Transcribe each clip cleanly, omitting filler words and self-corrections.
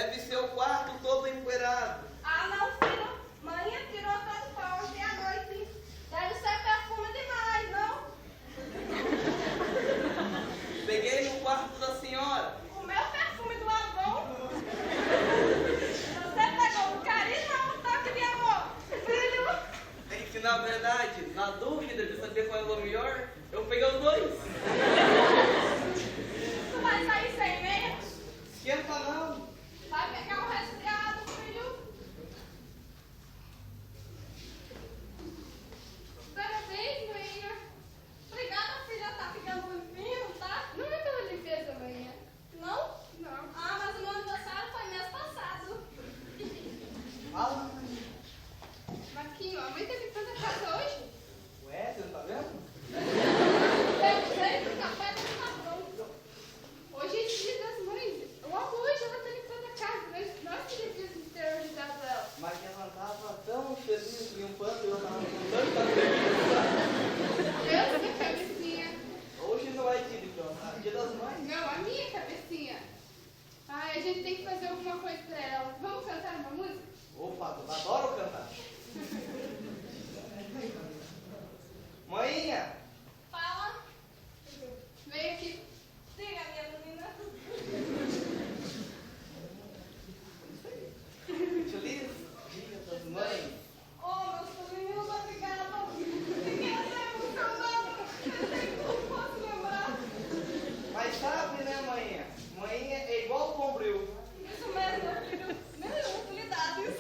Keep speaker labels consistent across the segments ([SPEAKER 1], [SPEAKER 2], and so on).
[SPEAKER 1] Deve ser o quarto todo empoeirado.
[SPEAKER 2] Ah, não, filho. Mãe tirou todo pau ontem à noite. Deve ser perfume demais, não?
[SPEAKER 1] Peguei no quarto da senhora.
[SPEAKER 2] O meu perfume do Avon. Você pegou no carisma ou no toque de amor? Filho.
[SPEAKER 1] É que, na verdade, na dúvida de saber qual é o melhor, eu peguei os dois.
[SPEAKER 2] Tu vai sair sem meia?
[SPEAKER 1] Esquenta não.
[SPEAKER 2] Vai pegar um resfriado, filho. Parabéns, manhã. Obrigada, filha. Tá ficando limpinho, tá? Não é pela limpeza, manhã. Não? Não. Ah, mas o meu aniversário foi mês passado.
[SPEAKER 1] Fala.
[SPEAKER 2] Marquinho, a mãe teve tanta casa hoje?
[SPEAKER 1] Ué, você não tá vendo?
[SPEAKER 2] Eu sei que o café não tá pronto. Hoje é dia das mães. Logo hoje ela tá limpando a casa, mas nós que devíamos ter ajudado ela.
[SPEAKER 1] Mas ela tava tão feliz limpando e eu tava com tanta preguiça.
[SPEAKER 2] Deus, minha cabecinha.
[SPEAKER 1] Hoje não é dia, então. É dia das mães.
[SPEAKER 2] Não, a minha cabecinha. Ai, a gente tem que fazer alguma coisa pra ela. Vamos cantar uma música?
[SPEAKER 1] Opa, tu adoro cantar. Mãinha,
[SPEAKER 2] Fala. Vem aqui. Diga, minha menina.
[SPEAKER 1] feliz dia das mães.
[SPEAKER 2] Oh, meus sobrinhos, obrigada. Fiquei até emocionada. Pensei que não posso lembrar.
[SPEAKER 1] Mas sabe, né, mãinha? Mãinha é igual o bombril.
[SPEAKER 2] Isso mesmo, filho. Mil utilidades.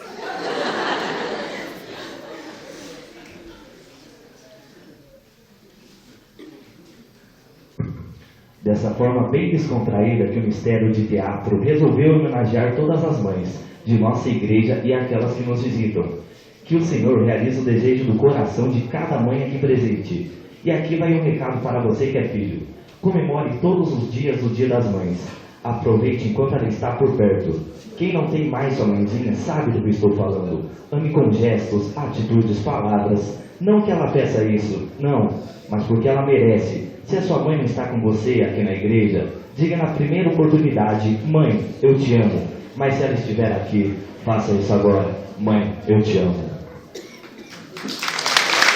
[SPEAKER 3] Dessa forma bem descontraída que o Mistério de Teatro resolveu homenagear todas as mães de nossa igreja e aquelas que nos visitam. Que o Senhor realize o desejo do coração de cada mãe aqui presente. E aqui vai um recado para você que é filho. Comemore todos os dias o Dia das Mães. Aproveite enquanto ela está por perto. Quem não tem mais sua mãezinha sabe do que estou falando. Ame com gestos, atitudes, palavras. Não que ela peça isso, não, mas porque ela merece. Se a sua mãe não está com você aqui na igreja, diga na primeira oportunidade: mãe, eu te amo. Mas se ela estiver aqui, faça isso agora: mãe, eu te amo.